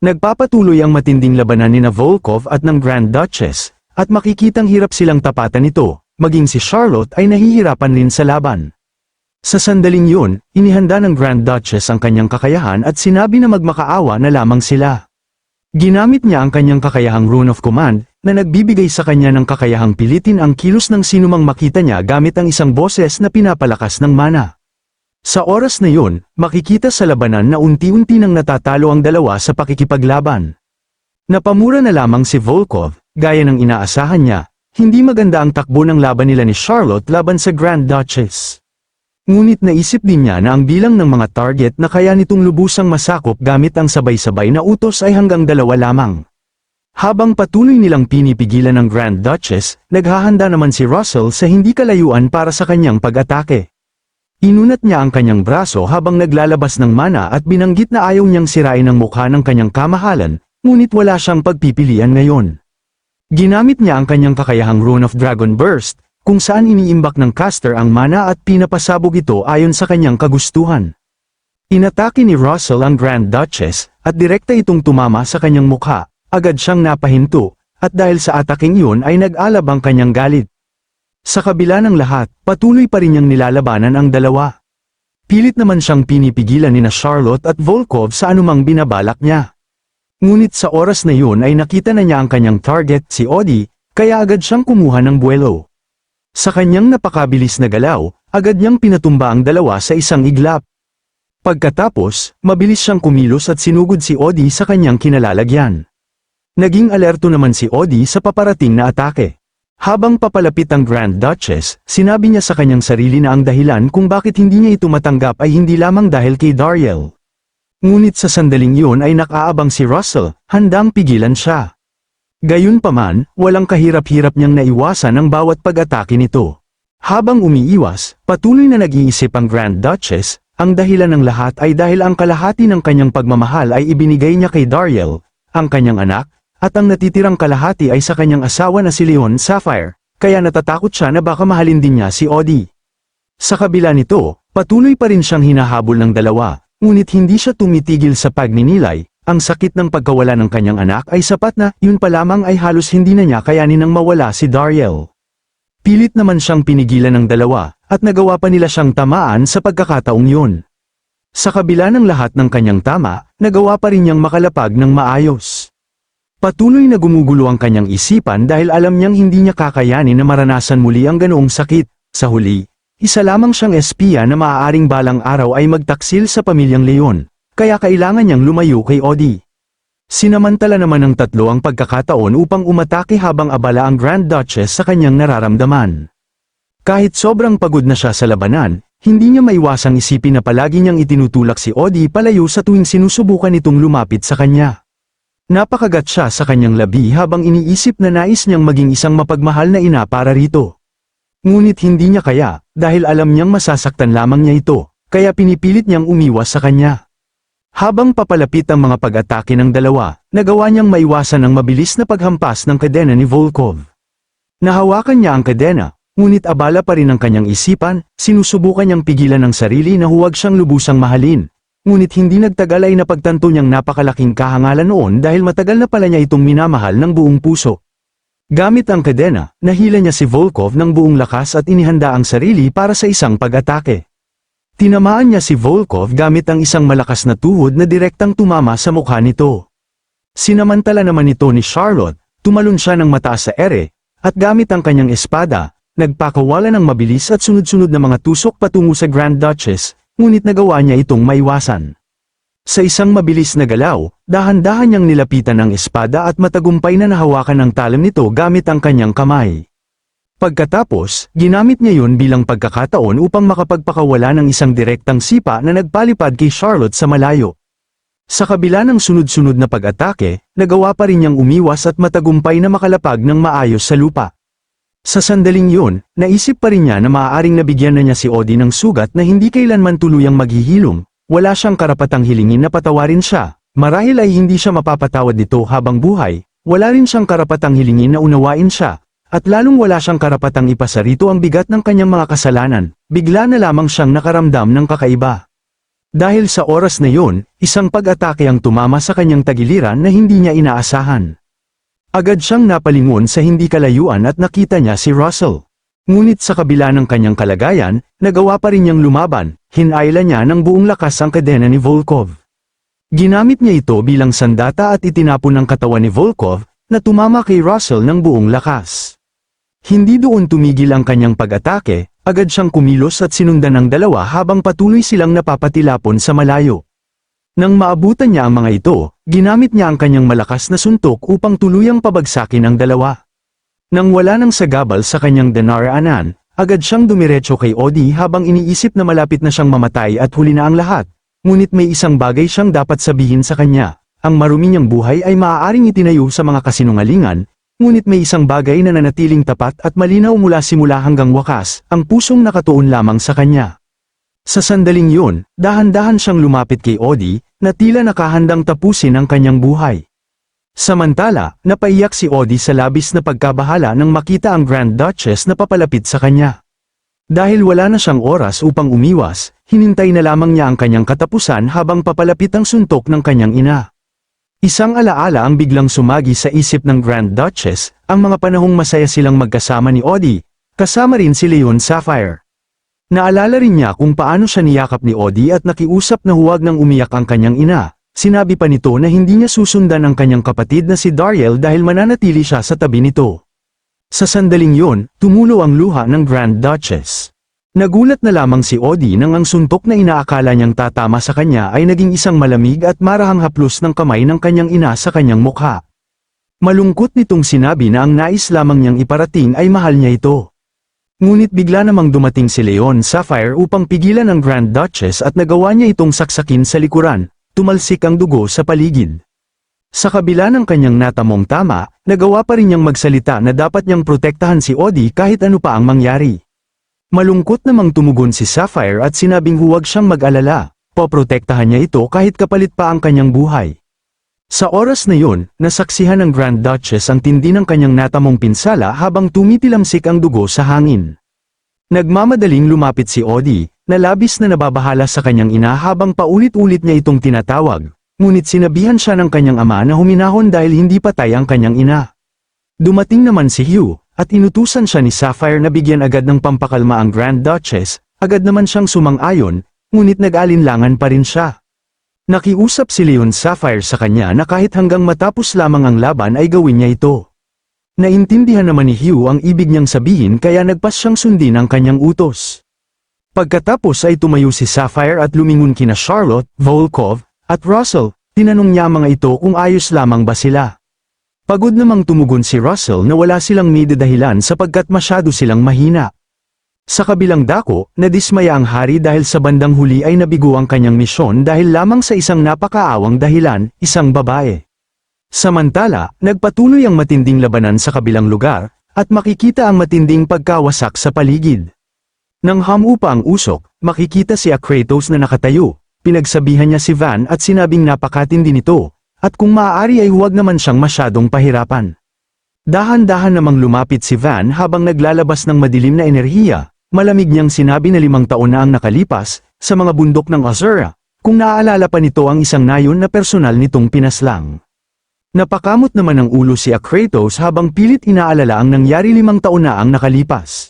Nagpapatuloy ang matinding labanan nina Volkov at ng Grand Duchess, at makikitang hirap silang tapatan nito, maging si Charlotte ay nahihirapan rin sa laban. Sa sandaling yun, inihanda ng Grand Duchess ang kanyang kakayahan at sinabi na magmakaawa na lamang sila. Ginamit niya ang kanyang kakayahang Rune of Command, na nagbibigay sa kanya ng kakayahang pilitin ang kilos ng sinumang makita niya gamit ang isang boses na pinapalakas ng mana. Sa oras na yun, makikita sa labanan na unti-unti nang natatalo ang dalawa sa pakikipaglaban. Napamura na lamang si Volkov, gaya ng inaasahan niya, hindi maganda ang takbo ng laban nila ni Charlotte laban sa Grand Duchess. Ngunit naisip din niya na ang bilang ng mga target na kaya nitong lubusang masakop gamit ang sabay-sabay na utos ay hanggang 2 lamang. Habang patuloy nilang pinipigilan ng Grand Duchess, naghahanda naman si Russell sa hindi kalayuan para sa kanyang pag-atake. Inunat niya ang kanyang braso habang naglalabas ng mana at binanggit na ayaw niyang sirain ang mukha ng kanyang kamahalan, ngunit wala siyang pagpipilian ngayon. Ginamit niya ang kanyang kakayahang Rune of Dragon Burst, kung saan iniimbak ng caster ang mana at pinapasabog ito ayon sa kanyang kagustuhan. Inatake ni Russell ang Grand Duchess, at direkta itong tumama sa kanyang mukha, agad siyang napahinto, at dahil sa ataking yun ay nag-alab ang kanyang galit. Sa kabila ng lahat, patuloy pa rin niyang nilalabanan ang dalawa. Pilit naman siyang pinipigilan nina Charlotte at Volkov sa anumang binabalak niya. Ngunit sa oras na yun ay nakita na niya ang kanyang target, si Odi, kaya agad siyang kumuha ng buwelo. Sa kanyang napakabilis na galaw, agad niyang pinatumba ang dalawa sa isang iglap. Pagkatapos, mabilis siyang kumilos at sinugod si Odi sa kanyang kinalalagyan. Naging alerto naman si Odi sa paparating na atake. Habang papalapit ang Grand Duchess, sinabi niya sa kanyang sarili na ang dahilan kung bakit hindi niya ito matanggap ay hindi lamang dahil kay Dariel. Ngunit sa sandaling yun ay nakaabang si Russell, handang pigilan siya. Gayunpaman, walang kahirap-hirap niyang naiwasan ang bawat pag-atake nito. Habang umiiwas, patuloy na nag-iisip ang Grand Duchess, ang dahilan ng lahat ay dahil ang kalahati ng kanyang pagmamahal ay ibinigay niya kay Dariel, ang kanyang anak, at ang natitirang kalahati ay sa kanyang asawa na si Leon Sapphire, kaya natatakot siya na baka mahalin din niya si Odi. Sa kabila nito, patuloy pa rin siyang hinahabol ng dalawa, ngunit hindi siya tumitigil sa pagninilay. Ang sakit ng pagkawala ng kanyang anak ay sapat na, yun pa lamang ay halos hindi na niya kayanin nang mawala si Dariel. Pilit naman siyang pinigilan ng dalawa, at nagawa pa nila siyang tamaan sa pagkakataong yun. Sa kabila ng lahat ng kanyang tama, nagawa pa rin niyang makalapag ng maayos. Patuloy na gumugulo ang kanyang isipan dahil alam niyang hindi niya kakayanin na maranasan muli ang ganoong sakit. Sa huli, isa lamang siyang espiya na maaaring balang araw ay magtaksil sa pamilyang Leon. Kaya kailangan niyang lumayo kay Odi. Sinamantala naman ng tatlo ang pagkakataon upang umatake habang abala ang Grand Duchess sa kanyang nararamdaman. Kahit sobrang pagod na siya sa labanan, hindi niya maiwasang isipin na palagi niyang itinutulak si Odi palayo sa tuwing sinusubukan itong lumapit sa kanya. Napakagat siya sa kanyang labi habang iniisip na nais niyang maging isang mapagmahal na ina para rito. Ngunit hindi niya kaya, dahil alam niyang masasaktan lamang niya ito, kaya pinipilit niyang umiwas sa kanya. Habang papalapit ang mga pag-atake ng dalawa, nagawa niyang maiwasan ang mabilis na paghampas ng kadena ni Volkov. Nahawakan niya ang kadena, ngunit abala pa rin ang kanyang isipan, sinusubukan niyang pigilan ang sarili na huwag siyang lubusang mahalin. Ngunit hindi nagtagal ay napagtanto niyang napakalaking kahangalan noon dahil matagal na pala niya itong minamahal ng buong puso. Gamit ang kadena, nahila niya si Volkov ng buong lakas at inihanda ang sarili para sa isang pag-atake. Tinamaan niya si Volkov gamit ang isang malakas na tuhod na direktang tumama sa mukha nito. Sinamantala naman ito ni Charlotte, tumalon siya ng mataas sa ere, at gamit ang kanyang espada, nagpakawala ng mabilis at sunod-sunod na mga tusok patungo sa Grand Duchess, ngunit nagawa niya itong maiwasan. Sa isang mabilis na galaw, dahan-dahan niyang nilapitan ang espada at matagumpay na nahawakan ang talim nito gamit ang kanyang kamay. Pagkatapos, ginamit niya yun bilang pagkakataon upang makapagpakawala ng isang direktang sipa na nagpalipad kay Charlotte sa malayo. Sa kabila ng sunod-sunod na pag-atake, nagawa pa rin niyang umiwas at matagumpay na makalapag ng maayos sa lupa. Sa sandaling yun, naisip pa rin niya na maaaring nabigyan na niya si Odi ng sugat na hindi kailanman tuluyang maghihilom, wala siyang karapatang hilingin na patawarin siya, marahil ay hindi siya mapapatawad nito habang buhay, wala rin siyang karapatang hilingin na unawain siya. At lalong wala siyang karapatang ipasa rito ang bigat ng kanyang mga kasalanan, bigla na lamang siyang nakaramdam ng kakaiba. Dahil sa oras na yun, isang pag-atake ang tumama sa kanyang tagiliran na hindi niya inaasahan. Agad siyang napalingon sa hindi kalayuan at nakita niya si Russell. Ngunit sa kabila ng kanyang kalagayan, nagawa pa rin niyang lumaban, hinayla niya ng buong lakas ang kadena ni Volkov. Ginamit niya ito bilang sandata at itinapon ang katawan ni Volkov, na tumama kay Russell ng buong lakas. Hindi doon tumigil ang kanyang pag-atake, agad siyang kumilos at sinundan ng dalawa habang patuloy silang napapatilapon sa malayo. Nang maabutan niya ang mga ito, ginamit niya ang kanyang malakas na suntok upang tuluyang pabagsakin ang dalawa. Nang wala nang sagabal sa kanyang dinaraanan, agad siyang dumiretso kay Odi habang iniisip na malapit na siyang mamatay at huli na ang lahat. Ngunit may isang bagay siyang dapat sabihin sa kanya. Ang marumi niyang buhay ay maaaring itinayo sa mga kasinungalingan, ngunit may isang bagay na nanatiling tapat at malinaw mula simula hanggang wakas, ang pusong nakatuon lamang sa kanya. Sa sandaling yun, dahan-dahan siyang lumapit kay Odi, na tila nakahandang tapusin ang kanyang buhay. Samantala, napaiyak si Odi sa labis na pagkabahala nang makita ang Grand Duchess na papalapit sa kanya. Dahil wala na siyang oras upang umiwas, hinintay na lamang niya ang kanyang katapusan habang papalapit ang suntok ng kanyang ina. Isang alaala ang biglang sumagi sa isip ng Grand Duchess, ang mga panahong masaya silang magkasama ni Odi, kasama rin si Leon Sapphire. Naalala rin niya kung paano siya niyakap ni Odi at nakiusap na huwag nang umiyak ang kanyang ina. Sinabi pa nito na hindi niya susundan ang kanyang kapatid na si Dariel dahil mananatili siya sa tabi nito. Sa sandaling yun, tumulo ang luha ng Grand Duchess. Nagulat na lamang si Odi nang ang suntok na inaakala niyang tatama sa kanya ay naging isang malamig at marahang haplos ng kamay ng kanyang ina sa kanyang mukha. Malungkot nitong sinabi na ang nais lamang niyang iparating ay mahal niya ito. Ngunit bigla namang dumating si Leon Sapphire upang pigilan ang Grand Duchess at nagawa niya itong saksakin sa likuran, tumalsik ang dugo sa paligid. Sa kabila ng kanyang natamong tama, nagawa pa rin niyang magsalita na dapat niyang protektahan si Odi kahit ano pa ang mangyari. Malungkot namang tumugon si Sapphire at sinabing huwag siyang mag-alala, poprotektahan niya ito kahit kapalit pa ang kanyang buhay. Sa oras na yun, nasaksihan ng Grand Duchess ang tindi ng kanyang natamong pinsala habang tumitilamsik ang dugo sa hangin. Nagmamadaling lumapit si Odi, na labis na nababahala sa kanyang ina habang paulit-ulit niya itong tinatawag, ngunit sinabihan siya ng kanyang ama na huminahon dahil hindi patay ang kanyang ina. Dumating naman si Hugh, at inutusan siya ni Sapphire na bigyan agad ng pampakalma ang Grand Duchess, agad naman siyang sumang-ayon, ngunit nag-alinlangan pa rin siya. Nakiusap si Leon Sapphire sa kanya na kahit hanggang matapos lamang ang laban ay gawin niya ito. Naintindihan naman ni Hugh ang ibig niyang sabihin kaya nagpas siyang sundin ang kanyang utos. Pagkatapos ay tumayo si Sapphire at lumingon kina Charlotte, Volkov, at Russell, tinanong niya ang mga ito kung ayos lamang ba sila. Pagod namang tumugon si Russell na wala silang dahilan sapagkat masyado silang mahina. Sa kabilang dako, nadismaya ang hari dahil sa bandang huli ay nabigo ang kanyang misyon dahil lamang sa isang napakaawang dahilan, isang babae. Samantala, nagpatuloy ang matinding labanan sa kabilang lugar, at makikita ang matinding pagkawasak sa paligid. Nang hamupa ang usok, makikita si Kratos na nakatayo, pinagsabihan niya si Van at sinabing napakatindi nito, at kung maaari ay huwag naman siyang masyadong pahirapan. Dahan-dahan namang lumapit si Van habang naglalabas ng madilim na enerhiya. Malamig niyang sinabi na 5 taon na ang nakalipas, sa mga bundok ng Azura, kung naaalala pa nito ang isang nayon na personal nitong pinaslang. Napakamot naman ang ulo si Kratos habang pilit inaalala ang nangyari 5 taon na ang nakalipas.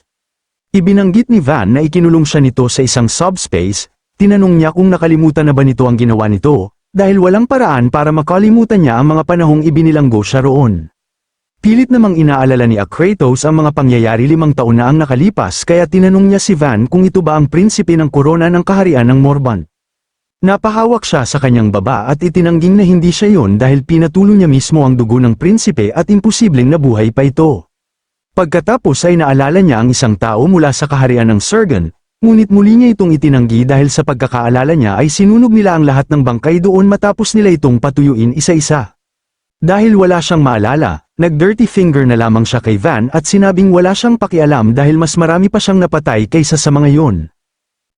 Ibinanggit ni Van na ikinulong siya nito sa isang subspace, tinanong niya kung nakalimutan na ba nito ang ginawa nito, dahil walang paraan para makalimutan niya ang mga panahong ibinilanggo siya roon. Pilit namang inaalala ni Kratos ang mga pangyayari 5 taon na ang nakalipas kaya tinanong niya si Van kung ito ba ang prinsipe ng korona ng kaharian ng Morbant. Napahawak siya sa kanyang baba at itinangging na hindi siya yon dahil pinatulo niya mismo ang dugo ng prinsipe at imposibleng nabuhay pa ito. Pagkatapos ay naalala niya ang isang tao mula sa kaharian ng Sergon, ngunit muli niya itong itinanggi dahil sa pagkakaalala niya ay sinunog nila ang lahat ng bangkay doon matapos nila itong patuyuin isa-isa. Dahil wala siyang maalala, nag-dirty finger na lamang siya kay Van at sinabing wala siyang pakialam dahil mas marami pa siyang napatay kaysa sa mga yon.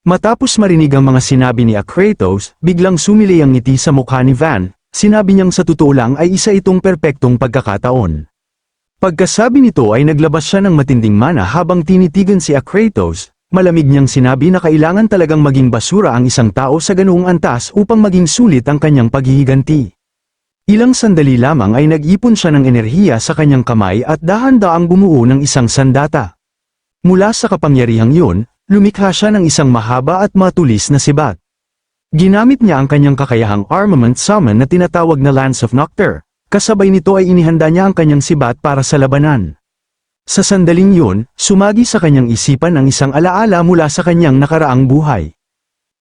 Matapos marinig ang mga sinabi ni Kratos, biglang sumili ang ngiti sa mukha ni Van, sinabi niyang sa totoo lang ay isa itong perpektong pagkakataon. Pagkasabi nito ay naglabas siya ng matinding mana habang tinitigan si Kratos, malamig niyang sinabi na kailangan talagang maging basura ang isang tao sa ganoong antas upang maging sulit ang kanyang paghihiganti. Ilang sandali lamang ay nag-ipon siya ng enerhiya sa kanyang kamay at dahan-daang bumuo ng isang sandata. Mula sa kapangyarihang yun, lumikha siya ng isang mahaba at matulis na sibat. Ginamit niya ang kanyang kakayahang armament summon na tinatawag na Lance of Nocturne. Kasabay nito ay inihanda niya ang kanyang sibat para sa labanan. Sa sandaling yun, sumagi sa kanyang isipan ang isang alaala mula sa kanyang nakaraang buhay.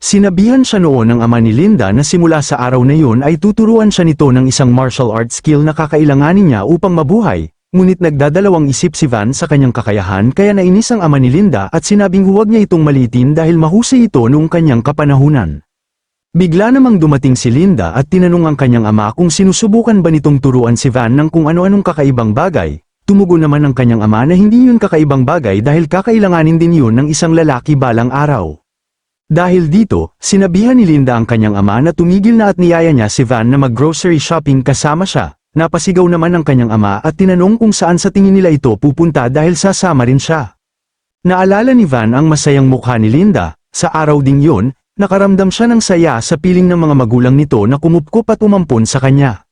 Sinabihan siya noon ng ama ni Linda na simula sa araw na yun ay tuturuan siya nito ng isang martial arts skill na kakailanganin niya upang mabuhay, ngunit nagdadalawang isip si Van sa kanyang kakayahan kaya nainis ang ama ni Linda at sinabing huwag niya itong maliitin dahil mahusay ito noong kanyang kapanahunan. Bigla namang dumating si Linda at tinanong ang kanyang ama kung sinusubukan ba nitong turuan si Van ng kung ano-anong kakaibang bagay. Tumugon naman ang kanyang ama na hindi yun kakaibang bagay dahil kakailanganin din yun ng isang lalaki balang araw. Dahil dito, sinabihan ni Linda ang kanyang ama na tumigil na at niyaya niya si Van na mag-grocery shopping kasama siya. Napasigaw naman ang kanyang ama at tinanong kung saan sa tingin nila ito pupunta dahil sasama rin siya. Naalala ni Van ang masayang mukha ni Linda. Sa araw ding yun, nakaramdam siya ng saya sa piling ng mga magulang nito na kumupkop at umampon sa kanya.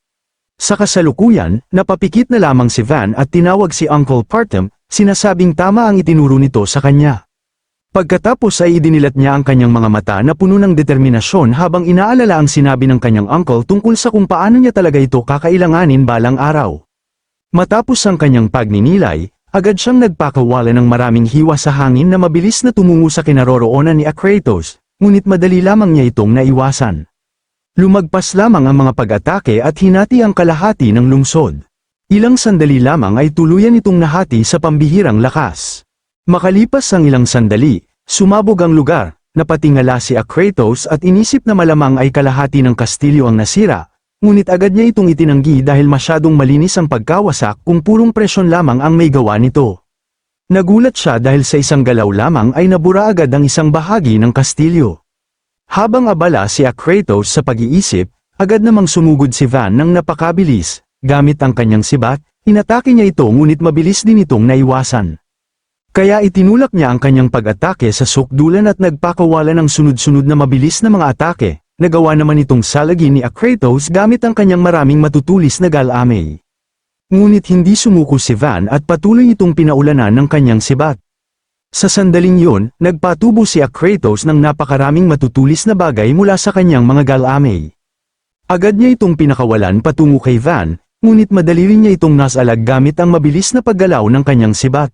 Sa kasalukuyan, napapikit na lamang si Van at tinawag si Uncle Partham, sinasabing tama ang itinuro nito sa kanya. Pagkatapos ay idinilat niya ang kanyang mga mata na puno ng determinasyon habang inaalala ang sinabi ng kanyang uncle tungkol sa kung paano niya talaga ito kakailanganin balang araw. Matapos ang kanyang pagninilay, agad siyang nagpakawala ng maraming hiwa sa hangin na mabilis na tumungo sa kinaroroonan ni Akratos. Ngunit madali lamang niya itong naiwasan. Lumagpas lamang ang mga pag-atake at hinati ang kalahati ng lungsod. Ilang sandali lamang ay tuluyan itong nahati sa pambihirang lakas. Makalipas ang ilang sandali, sumabog ang lugar, napatingala si Akratos at inisip na malamang ay kalahati ng kastilyo ang nasira, ngunit agad niya itong itinanggi dahil masyadong malinis ang pagkawasak kung purong presyon lamang ang may gawa nito. Nagulat siya dahil sa isang galaw lamang ay nabura agad ang isang bahagi ng kastilyo. Habang abala si Akratos sa pag-iisip, agad namang sumugod si Van ng napakabilis, gamit ang kanyang sibat, inatake niya ito ngunit mabilis din itong naiwasan. Kaya itinulak niya ang kanyang pag-atake sa sukdulan at nagpakawala ng sunod-sunod na mabilis na mga atake, nagawa naman itong salagin ni Akratos gamit ang kanyang maraming matutulis na galamay. Ngunit hindi sumuko si Van at patuloy itong pinaulanan ng kanyang sibat. Sa sandaling yun, nagpatubo si Akratos ng napakaraming matutulis na bagay mula sa kanyang mga galamay. Agad niya itong pinakawalan patungo kay Van, ngunit madali rin niya itong nasalag gamit ang mabilis na paggalaw ng kanyang sibat.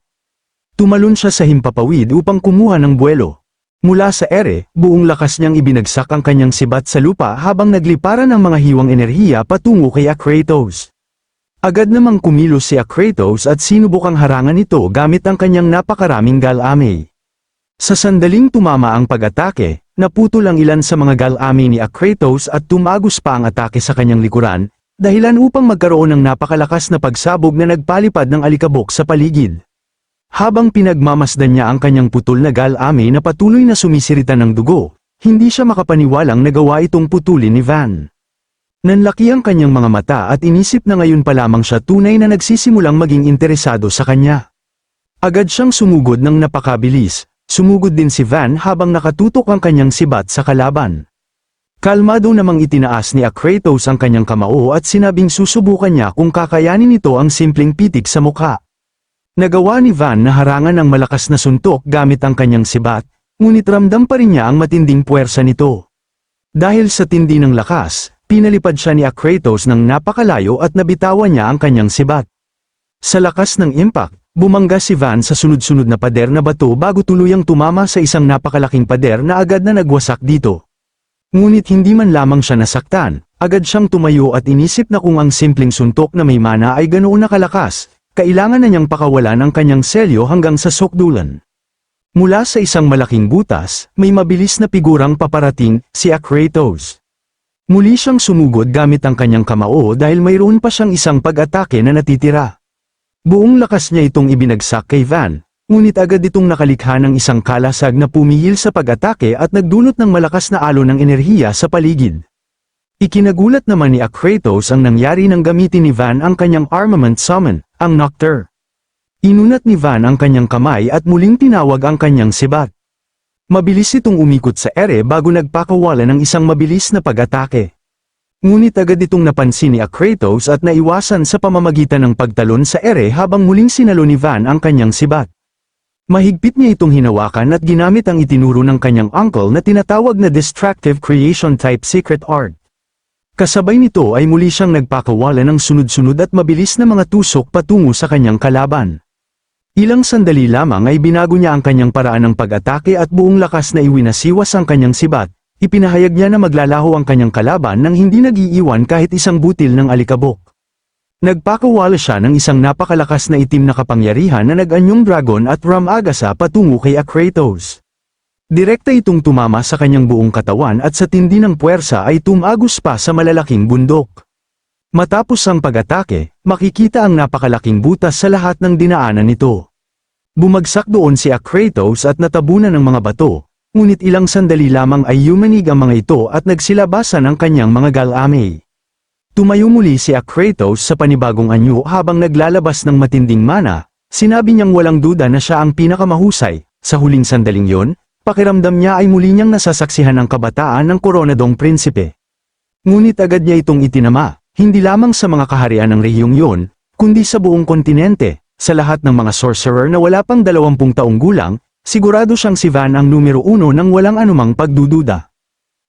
Tumalon siya sa himpapawid upang kumuha ng buwelo. Mula sa ere, buong lakas niyang ibinagsak ang kanyang sibat sa lupa habang nagliparan ang mga hiwang enerhiya patungo kay Akratos. Agad namang kumilos si Akratos at sinubukang harangan ito gamit ang kanyang napakaraming galamay. Sa sandaling tumama ang pag-atake, naputol ang ilan sa mga galamay ni Akratos at tumagos pa ang atake sa kanyang likuran, dahilan upang magkaroon ng napakalakas na pagsabog na nagpalipad ng alikabok sa paligid. Habang pinagmamasdan niya ang kanyang putol na galamay na patuloy na sumisirita ng dugo, hindi siya makapaniwalang nagawa itong putulin ni Van. Nanlaki ang kanyang mga mata at inisip na ngayon pa lamang siya tunay na nagsisimulang maging interesado sa kanya. Agad siyang sumugod ng napakabilis, sumugod din si Van habang nakatutok ang kanyang sibat sa kalaban. Kalmado namang itinaas ni Akratos ang kanyang kamao at sinabing susubukan niya kung kakayanin nito ang simpleng pitik sa mukha. Nagawa ni Van na harangan ang malakas na suntok gamit ang kanyang sibat, ngunit ramdam pa rin niya ang matinding puwersa nito. Dahil sa tindi ng lakas, pinalipad siya ni Akratos ng napakalayo at nabitawan niya ang kanyang sibat. Sa lakas ng impact, bumangga si Van sa sunod-sunod na pader na bato bago tuluyang tumama sa isang napakalaking pader na agad na nagwasak dito. Ngunit hindi man lamang siya nasaktan, agad siyang tumayo at inisip na kung ang simpleng suntok na may mana ay ganoon na kalakas, kailangan na niyang pakawalan ang kanyang selyo hanggang sa sukdulan. Mula sa isang malaking butas, may mabilis na figurang paparating, si Akratos. Muli siyang sumugod gamit ang kanyang kamao dahil mayroon pa siyang isang pag-atake na natitira. Buong lakas niya itong ibinagsak kay Van, ngunit agad itong nakalikha ng isang kalasag na pumihil sa pag-atake at nagdulot ng malakas na alon ng enerhiya sa paligid. Ikinagulat naman ni Akratos ang nangyari nang gamitin ni Van ang kanyang armament summon, ang Nocturne. Inunat ni Van ang kanyang kamay at muling tinawag ang kanyang sibat. Mabilis itong umikot sa ere bago nagpakawala ng isang mabilis na pag-atake. Ngunit agad itong napansin ni Kratos at naiwasan sa pamamagitan ng pagtalon sa ere habang muling sinalo ni Van ang kanyang sibat. Mahigpit niya itong hinawakan at ginamit ang itinuro ng kanyang uncle na tinatawag na Destructive Creation Type Secret Art. Kasabay nito ay muli siyang nagpakawala ng sunod-sunod at mabilis na mga tusok patungo sa kanyang kalaban. Ilang sandali lamang ay binago niya ang kanyang paraan ng pag-atake at buong lakas na iwinasiwas ang kanyang sibat. Ipinahayag niya na maglalaho ang kanyang kalaban nang hindi nag-iiwan kahit isang butil ng alikabok. Nagpakawala siya ng isang napakalakas na itim na kapangyarihan na nag-anyong dragon at Ram-Agasa patungo kay Kratos. Direkta itong tumama sa kanyang buong katawan at sa tindi ng puwersa ay tumagos pa sa malalaking bundok. Matapos ang pag-atake, makikita ang napakalaking butas sa lahat ng dinaanan nito. Bumagsak doon si Kratos at natabunan ng mga bato, ngunit ilang sandali lamang ay yumanig ang mga ito at nagsilabasan ang kanyang mga galamay. Tumayo muli si Kratos sa panibagong anyo habang naglalabas ng matinding mana, sinabi niyang walang duda na siya ang pinakamahusay. Sa huling sandaling yon, pakiramdam niya ay muli niyang nasasaksihan ang kabataan ng koronadong prinsipe. Ngunit agad niya itong itinama, hindi lamang sa mga kaharian ng rehiyong yon, kundi sa buong kontinente. Sa lahat ng mga sorcerer na wala pang 20 taong gulang, sigurado siyang si Van ang numero 1 nang walang anumang pagdududa.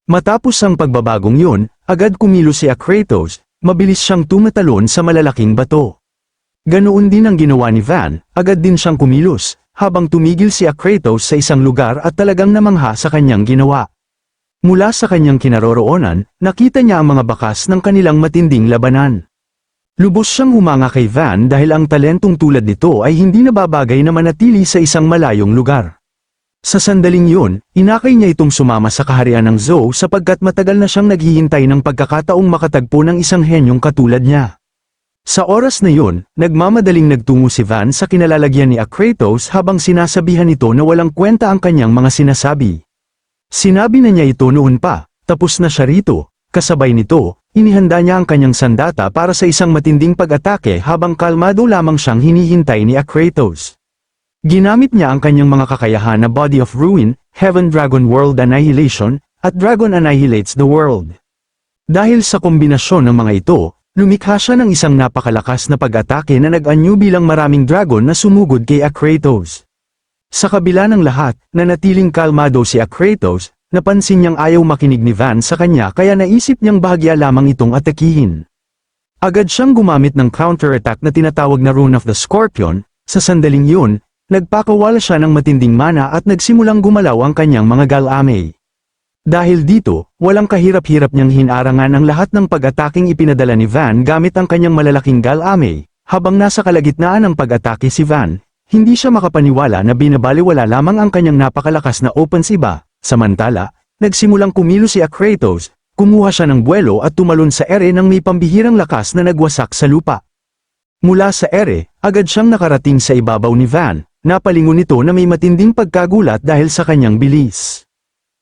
Matapos ang pagbabagong yun, agad kumilos si Kratos, mabilis siyang tumatalon sa malalaking bato. Ganoon din ang ginawa ni Van, agad din siyang kumilos, habang tumigil si Kratos sa isang lugar at talagang namangha sa kanyang ginawa. Mula sa kanyang kinaroroonan, nakita niya ang mga bakas ng kanilang matinding labanan. Lubos siyang humanga kay Van dahil ang talentong tulad nito ay hindi nababagay na manatili sa isang malayong lugar. Sa sandaling yun, inakay niya itong sumama sa kaharian ng Zou sapagkat matagal na siyang naghihintay ng pagkakataong makatagpo ng isang henyong katulad niya. Sa oras na yun, nagmamadaling nagtungo si Van sa kinalalagyan ni Kratos habang sinasabihan ito na walang kwenta ang kanyang mga sinasabi. Sinabi na niya ito noon pa, tapos na siya rito. Kasabay nito, inihanda niya ang kanyang sandata para sa isang matinding pag-atake habang kalmado lamang siyang hinihintay ni Kratos. Ginamit niya ang kanyang mga kakayahan na Body of Ruin, Heaven Dragon World Annihilation, at Dragon Annihilates the World. Dahil sa kombinasyon ng mga ito, lumikha siya ng isang napakalakas na pag-atake na nag-anyo bilang maraming dragon na sumugod kay Kratos. Sa kabila ng lahat, nanatiling kalmado si Kratos. Napansin niyang ayaw makinig ni Van sa kanya kaya naisip niyang bahagya lamang itong atakihin. Agad siyang gumamit ng counter-attack na tinatawag na Rune of the Scorpion. Sa sandaling yun, nagpakawala siya ng matinding mana at nagsimulang gumalaw ang kanyang mga galamay. Dahil dito, walang kahirap-hirap niyang hinarangan ang lahat ng pag-ataking ipinadala ni Van gamit ang kanyang malalaking galamay. Habang nasa kalagitnaan ng pag-atake si Van, hindi siya makapaniwala na binabaliwala lamang ang kanyang napakalakas na offense iba. Samantala, nagsimulang kumilos si Kratos, kumuha siya ng buwelo at tumalon sa ere nang may pambihirang lakas na nagwasak sa lupa. Mula sa ere, agad siyang nakarating sa ibabaw ni Van, napalingon nito na may matinding pagkagulat dahil sa kanyang bilis.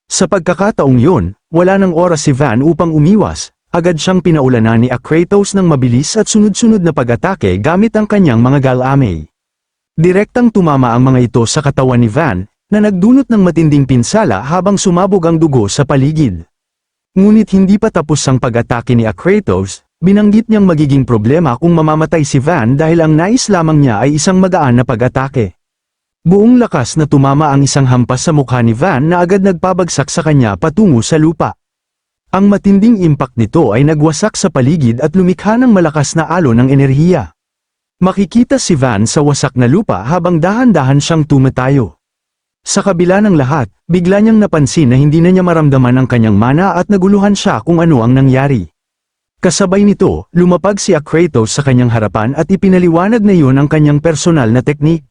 Sa pagkakataong yun, wala nang oras si Van upang umiwas, agad siyang pinaulanan ni Kratos ng mabilis at sunod-sunod na pag-atake gamit ang kanyang mga galamay. Direktang tumama ang mga ito sa katawan ni Van, na nagdulot ng matinding pinsala habang sumabog ang dugo sa paligid. Ngunit hindi pa tapos ang pag-atake ni Kratos, binanggit niyang magiging problema kung mamamatay si Van dahil ang nais lamang niya ay isang magaan na pag-atake. Buong lakas na tumama ang isang hampas sa mukha ni Van na agad nagpabagsak sa kanya patungo sa lupa. Ang matinding impact nito ay nagwasak sa paligid at lumikha ng malakas na alon ng enerhiya. Makikita si Van sa wasak na lupa habang dahan-dahan siyang tumatayo. Sa kabila ng lahat, bigla niyang napansin na hindi na niya maramdaman ang kanyang mana at naguluhan siya kung ano ang nangyari. Kasabay nito, lumapag si Kratos sa kanyang harapan at ipinaliwanag na iyon ang kanyang personal na teknik.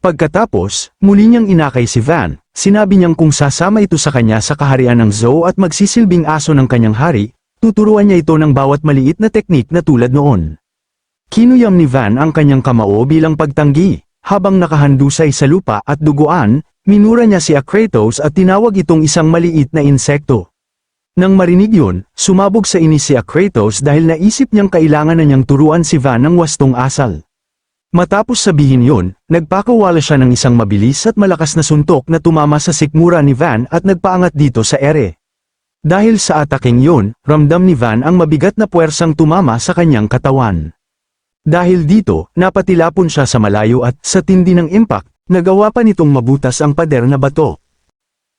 Pagkatapos, muli niyang inakay si Van, sinabi niyang kung sasama ito sa kanya sa kaharian ng Zou at magsisilbing aso ng kanyang hari, tuturuan niya ito ng bawat maliit na teknik na tulad noon. Kinuyam ni Van ang kanyang kamao bilang pagtanggi, habang nakahandusay sa lupa at duguan, minura niya si Kratos at tinawag itong isang maliit na insekto. Nang marinig yun, sumabog sa inis si Kratos dahil naisip niyang kailangan na niyang turuan si Van ng wastong asal. Matapos sabihin yun, nagpakawala siya ng isang mabilis at malakas na suntok na tumama sa sikmura ni Van at nagpaangat dito sa ere. Dahil sa ataking yun, ramdam ni Van ang mabigat na puwersang tumama sa kanyang katawan. Dahil dito, napatilapon siya sa malayo at, sa tindi ng impact, nagawa pa nitong mabutas ang pader na bato.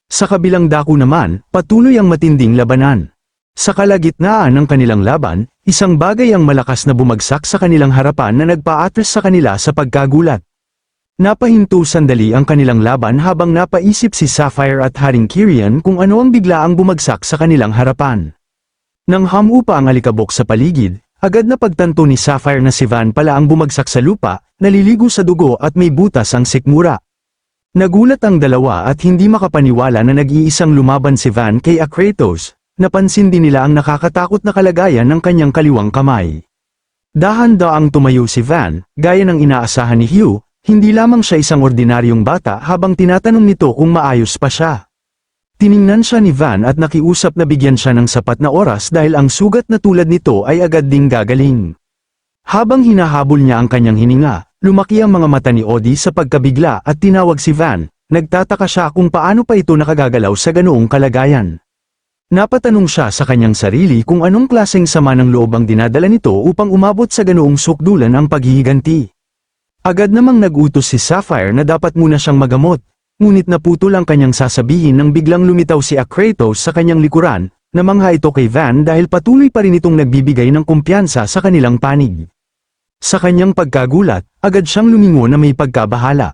Sa kabilang dako naman, patuloy ang matinding labanan. Sa kalagitnaan ng kanilang laban, isang bagay ang malakas na bumagsak sa kanilang harapan na nagpa-atras sa kanila sa pagkagulat. Napahinto sandali ang kanilang laban habang napaisip si Sapphire at Haring Kyrian kung ano ang biglaang bumagsak sa kanilang harapan. Nang hamupa ang alikabok sa paligid, agad na pagtanto ni Sapphire na si Van pala ang bumagsak sa lupa, naliligo sa dugo at may butas ang sikmura. Nagulat ang dalawa at hindi makapaniwala na nag-iisang lumaban si Van kay Akratos. Napansin din nila ang nakakatakot na kalagayan ng kanyang kaliwang kamay. Dahan-daang tumayo si Van, gaya ng inaasahan ni Hugh, hindi lamang siya isang ordinaryong bata habang tinatanong nito kung maayos pa siya. Tiningnan siya ni Van at nakiusap na bigyan siya ng sapat na oras dahil ang sugat na tulad nito ay agad ding gagaling. Habang hinahabol niya ang kanyang hininga, lumaki ang mga mata ni Odie sa pagkabigla at tinawag si Van. Nagtataka siya kung paano pa ito nakagagalaw sa ganoong kalagayan. Napatanong siya sa kanyang sarili kung anong klaseng sama ng loob ang dinadala nito upang umabot sa ganoong sukdulan ang paghihiganti. Agad namang nag-utos si Sapphire na dapat muna siyang magamot, ngunit naputol ang kanyang sasabihin nang biglang lumitaw si Akratos sa kanyang likuran, namangha ito kay Van dahil patuloy pa rin itong nagbibigay ng kumpiyansa sa kanilang panig. Sa kanyang pagkagulat, agad siyang lumingon na may pagkabahala.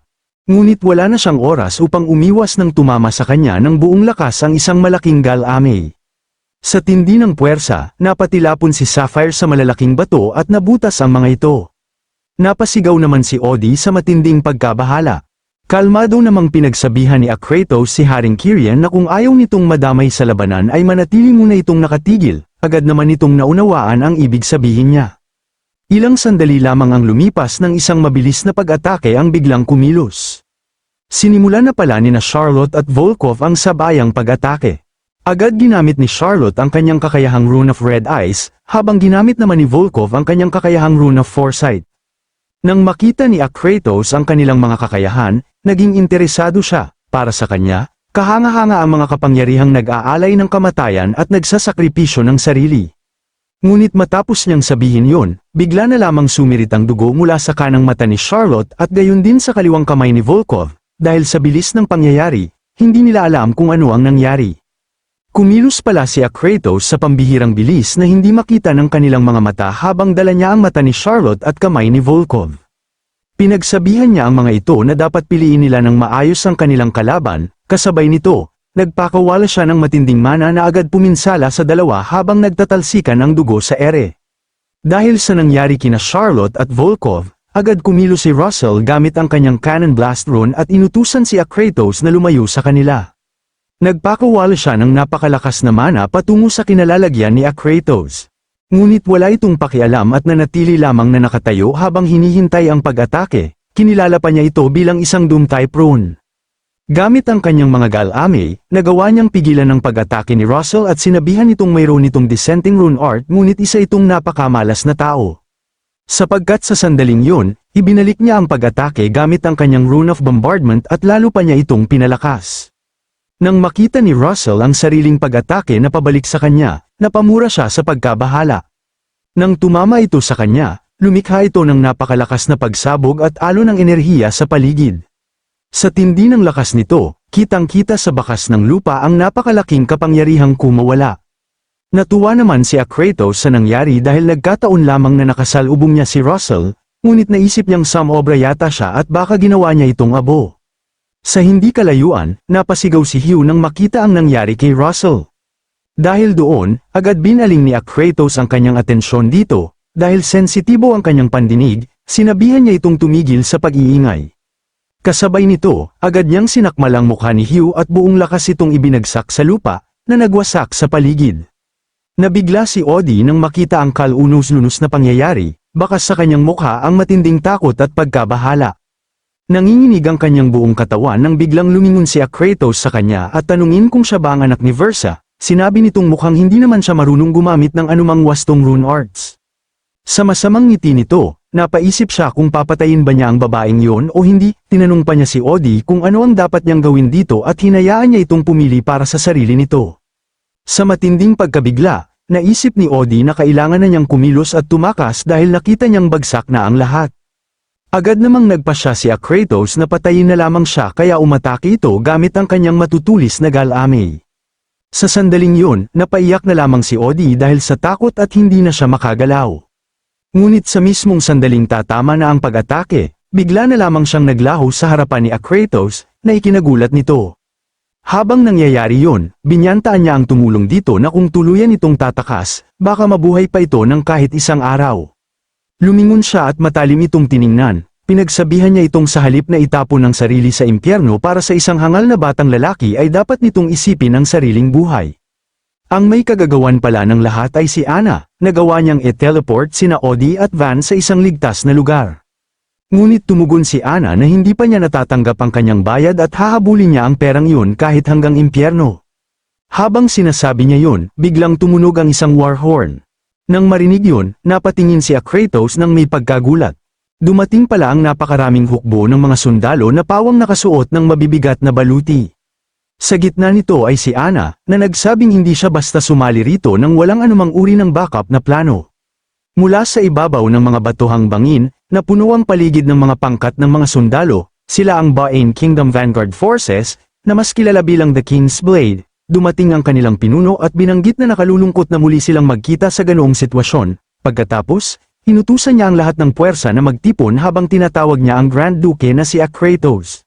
Ngunit wala na siyang oras upang umiwas nang tumama sa kanya ng buong lakas ang isang malaking galamay. Sa tindi ng puwersa, napatilapon si Sapphire sa malalaking bato at nabutas ang mga ito. Napasigaw naman si Odie sa matinding pagkabahala. Kalmado namang pinagsabihan ni Akratos si Haring Kyrian na kung ayaw nitong madamay sa labanan ay manatili muna itong nakatigil, agad naman itong naunawaan ang ibig sabihin niya. Ilang sandali lamang ang lumipas ng isang mabilis na pag-atake ang biglang kumilos. Sinimulan na pala ni Charlotte at Volkov ang sabayang pag-atake. Agad ginamit ni Charlotte ang kanyang kakayahang Rune of Red Eyes, habang ginamit naman ni Volkov ang kanyang kakayahang Rune of Foresight. Nang makita ni Akratos ang kanilang mga kakayahan, naging interesado siya. Para sa kanya, kahanga-hanga ang mga kapangyarihang nag-aalay ng kamatayan at nagsasakripisyo ng sarili. Ngunit matapos niyang sabihin yon, bigla na lamang sumirit ang dugo mula sa kanang mata ni Charlotte at gayon din sa kaliwang kamay ni Volkov. Dahil sa bilis ng pangyayari, hindi nila alam kung ano ang nangyari. Kumilos pala si Akratos sa pambihirang bilis na hindi makita ng kanilang mga mata habang dala niya ang mata ni Charlotte at kamay ni Volkov. Pinagsabihan niya ang mga ito na dapat piliin nila ng maayos ang kanilang kalaban, kasabay nito, nagpakawala siya ng matinding mana na agad puminsala sa dalawa habang nagtatalsikan ang dugo sa ere. Dahil sa nangyari kina Charlotte at Volkov, agad kumilos si Russell gamit ang kanyang Cannon Blast Rune at inutusan si Akratos na lumayo sa kanila. Nagpakawala siya ng napakalakas na mana patungo sa kinalalagyan ni Akratos. Ngunit wala itong pakialam at nanatili lamang na nakatayo habang hinihintay ang pag-atake, kinilala pa niya ito bilang isang Doom-type rune. Gamit ang kanyang mga galame, nagawa niyang pigilan ng pag-atake ni Russell at sinabihan itong mayroon itong dissenting rune art ngunit isa itong napakamalas na tao. Sapagkat sa sandaling yun, ibinalik niya ang pag-atake gamit ang kanyang Rune of Bombardment at lalo pa niya itong pinalakas. Nang makita ni Russell ang sariling pag-atake na pabalik sa kanya, napamura siya sa pagkabahala. Nang tumama ito sa kanya, lumikha ito ng napakalakas na pagsabog at alon ng enerhiya sa paligid. Sa tindi ng lakas nito, kitang-kita sa bakas ng lupa ang napakalaking kapangyarihang kumawala. Natuwa naman si Akratos sa nangyari dahil nagkataon lamang na nakasalubong niya si Russell, ngunit naisip niyang samobra yata siya at baka ginawa niya itong abo. Sa hindi kalayuan, napasigaw si Hugh nang makita ang nangyari kay Russell. Dahil doon, agad binaling ni Akratos ang kanyang atensyon dito, dahil sensitibo ang kanyang pandinig, sinabihan niya itong tumigil sa pag-iingay. Kasabay nito, agad niyang sinakmal ang mukha ni Hugh at buong lakas itong ibinagsak sa lupa, na nagwasak sa paligid. Nabigla si Odie nang makita ang kalunos-lunos na pangyayari, bakas sa kanyang mukha ang matinding takot at pagkabahala. Nanginginig ang kanyang buong katawan nang biglang lumingon si Akratos sa kanya at tanungin kung siya ba ang anak ni Versa. Sinabi nitong mukhang hindi naman siya marunong gumamit ng anumang wastong rune arts. Sa masamang ngiti nito, napaisip siya kung papatayin ba niya ang babaeng yun o hindi. Tinanong pa niya si Odi kung ano ang dapat niyang gawin dito at hinayaan niya itong pumili para sa sarili nito. Sa matinding pagkabigla, naisip ni Odi na kailangan na niyang kumilos at tumakas dahil nakita niyang bagsak na ang lahat. Agad namang nagpasya si Kratos na patayin na lamang siya kaya umatake ito gamit ang kanyang matutulis na galamay. Sa sandaling yun, napaiyak na lamang si Odi dahil sa takot at hindi na siya makagalaw. Ngunit sa mismong sandaling tatama na ang pag-atake, bigla na lamang siyang naglaho sa harapan ni Kratos, na ikinagulat nito. Habang nangyayari yun, binyantaan niya ang tumulong dito na kung tuluyan itong tatakas, baka mabuhay pa ito ng kahit isang araw. Lumingon siya at matalim itong tiningnan, pinagsabihan niya itong sa halip na itapon ng sarili sa impyerno para sa isang hangal na batang lalaki ay dapat nitong isipin ang sariling buhay. Ang may kagagawan pala ng lahat ay si Anna, nagawa niyang i-teleport sina Odi at Van sa isang ligtas na lugar. Ngunit tumugon si Anna na hindi pa niya natatanggap ang kanyang bayad at hahabulin niya ang perang yun kahit hanggang impyerno. Habang sinasabi niya yun, biglang tumunog ang isang war horn. Nang marinig yun, napatingin si Kratos nang may pagkagulat. Dumating pala ang napakaraming hukbo ng mga sundalo na pawang nakasuot ng mabibigat na baluti. Sa gitna nito ay si Anna, na nagsabing hindi siya basta sumali rito nang walang anumang uri ng backup na plano. Mula sa ibabaw ng mga batuhang bangin, na puno ang paligid ng mga pangkat ng mga sundalo, sila ang Ba'an Kingdom Vanguard Forces, na mas kilala bilang The King's Blade, dumating ang kanilang pinuno at binanggit na nakalulungkot na muli silang magkita sa ganoong sitwasyon. Pagkatapos, inutusan niya ang lahat ng puwersa na magtipon habang tinatawag niya ang Grand Duke na si Kratos.